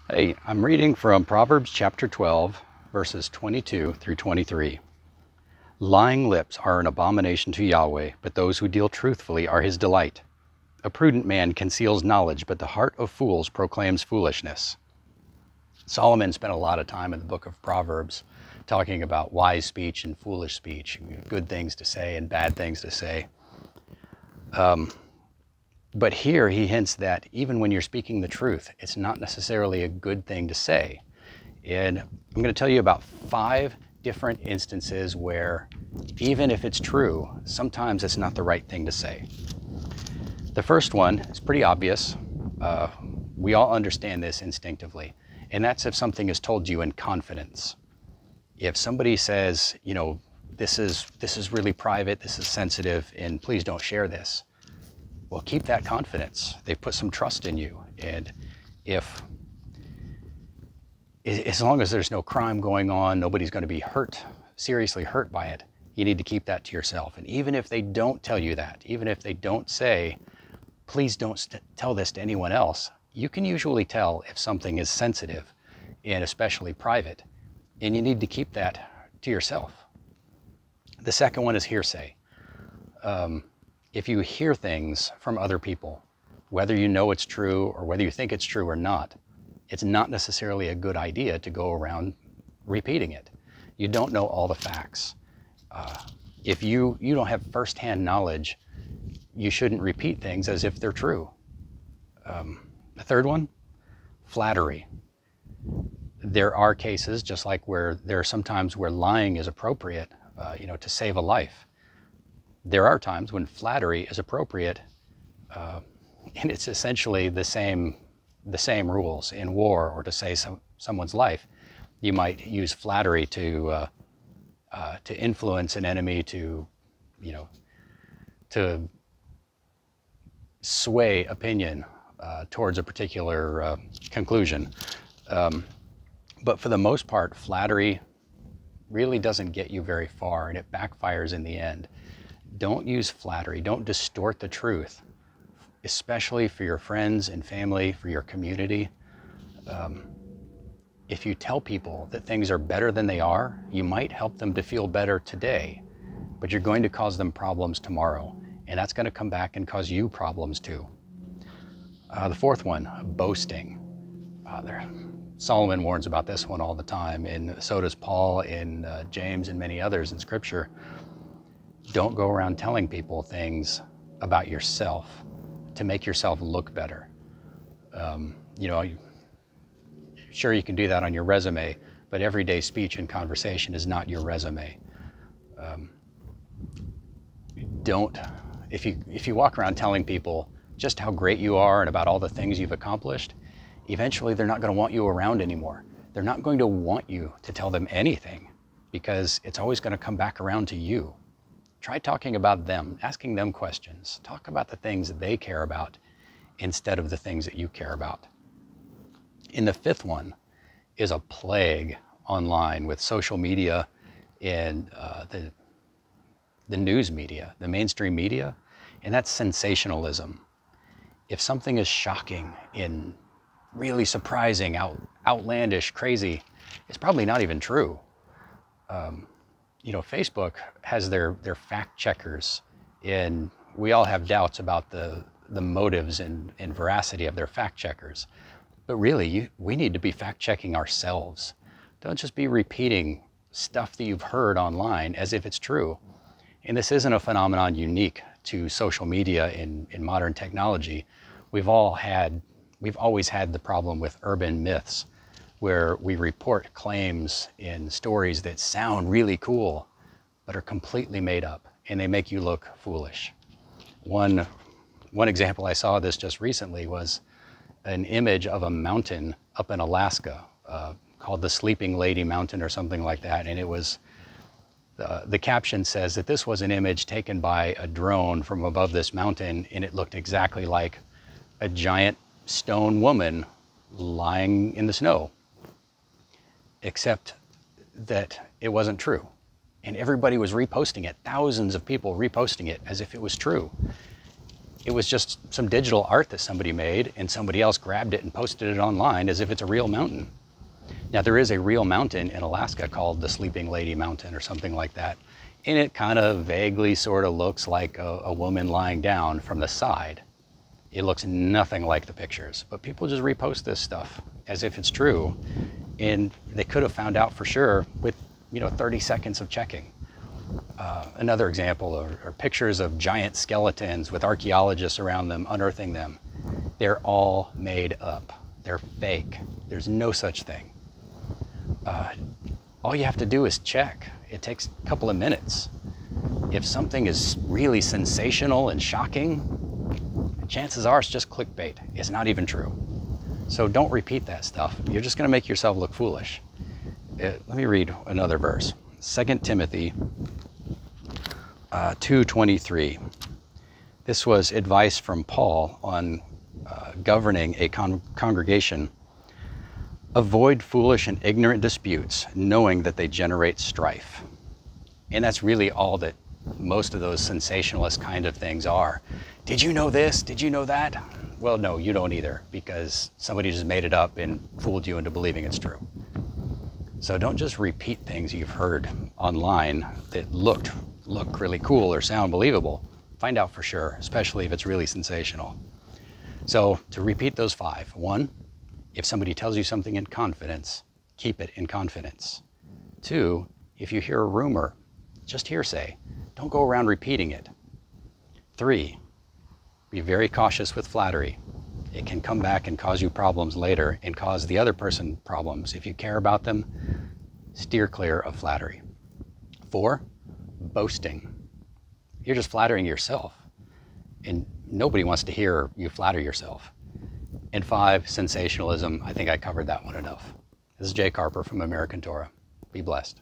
Hey, I'm reading from Proverbs chapter 12, verses 22 through 23. Lying lips are an abomination to Yahweh, but those who deal truthfully are his delight. A prudent man conceals knowledge, but the heart of fools proclaims foolishness. Solomon spent a lot of time in the book of Proverbs talking about wise speech and foolish speech, good things to say and bad things to say. But here he hints that even when you're speaking the truth, it's not necessarily a good thing to say. And I'm going to tell you about 5 different instances where, even if it's true, sometimes it's not the right thing to say. The first one is pretty obvious. We all understand this instinctively. And that's if something is told you in confidence. If somebody says, you know, this is really private, this is sensitive, and please don't share this. Well, keep that confidence. They put some trust in you. And as long as there's no crime going on, nobody's going to be seriously hurt by it, you need to keep that to yourself. And even if they don't tell you that, even if they don't say, please don't tell this to anyone else, you can usually tell if something is sensitive and especially private. And you need to keep that to yourself. The second one is hearsay. If you hear things from other people, whether you know it's true or whether you think it's true or not, it's not necessarily a good idea to go around repeating it. You don't know all the facts. If you don't have firsthand knowledge, you shouldn't repeat things as if they're true. The third one, flattery. There are cases, just like where there are sometimes where lying is appropriate, to save a life. There are times when flattery is appropriate, and it's essentially the same rules in war or to save someone's life. You might use flattery to influence an enemy to sway opinion towards a particular conclusion. But for the most part, flattery really doesn't get you very far, and it backfires in the end. Don't use flattery. Don't distort the truth, especially for your friends and family, for your community. If you tell people that things are better than they are, you might help them to feel better today, but you're going to cause them problems tomorrow, and that's going to come back and cause you problems too. The fourth one, boasting. Solomon warns about this one all the time, and so does Paul and James and many others in Scripture. Don't go around telling people things about yourself to make yourself look better. Sure, you can do that on your resume, but everyday speech and conversation is not your resume. If you walk around telling people just how great you are and about all the things you've accomplished, eventually they're not going to want you around anymore. They're not going to want you to tell them anything because it's always going to come back around to you. Try talking about them, asking them questions. Talk about the things that they care about instead of the things that you care about. And the fifth one is a plague online with social media and the news media, the mainstream media, and that's sensationalism. If something is shocking and really surprising, outlandish, crazy, it's probably not even true. Facebook has their fact checkers, and we all have doubts about the motives and veracity of their fact checkers. But really, we need to be fact checking ourselves. Don't just be repeating stuff that you've heard online as if it's true. And this isn't a phenomenon unique to social media in modern technology. We've always had the problem with urban myths, where we report claims and stories that sound really cool, but are completely made up, and they make you look foolish. One example I saw of this just recently was an image of a mountain up in Alaska called the Sleeping Lady Mountain or something like that, and it was the caption says that this was an image taken by a drone from above this mountain, and it looked exactly like a giant stone woman lying in the snow, except that it wasn't true. And everybody was reposting it, thousands of people reposting it as if it was true. it was just some digital art that somebody made and somebody else grabbed it and posted it online as if it's a real mountain. Now there is a real mountain in Alaska called the Sleeping Lady Mountain or something like that. And it kind of vaguely sort of looks like a woman lying down from the side. It looks nothing like the pictures, but people just repost this stuff as if it's true. And they could have found out for sure with 30 seconds of checking. Another example are pictures of giant skeletons with archaeologists around them unearthing them. They're all made up. They're fake. There's no such thing. All you have to do is check. It takes a couple of minutes. If something is really sensational and shocking, chances are it's just clickbait. It's not even true. So don't repeat that stuff. You're just going to make yourself look foolish. Let me read another verse. 2 Timothy 2:23. This was advice from Paul on governing a congregation. Avoid foolish and ignorant disputes, knowing that they generate strife. And that's really all that most of those sensationalist kind of things are. Did you know this? Did you know that? Well, no, you don't either, because somebody just made it up and fooled you into believing it's true. So don't just repeat things you've heard online that look really cool or sound believable. Find out for sure, especially if it's really sensational. So to repeat those 5. 1, if somebody tells you something in confidence, keep it in confidence. 2, if you hear a rumor, just hearsay, don't go around repeating it. 3, be very cautious with flattery. It can come back and cause you problems later and cause the other person problems. If you care about them, steer clear of flattery. 4, boasting. You're just flattering yourself, and nobody wants to hear you flatter yourself. And 5, sensationalism. I think I covered that one enough. This is Jay Carper from American Torah. Be blessed.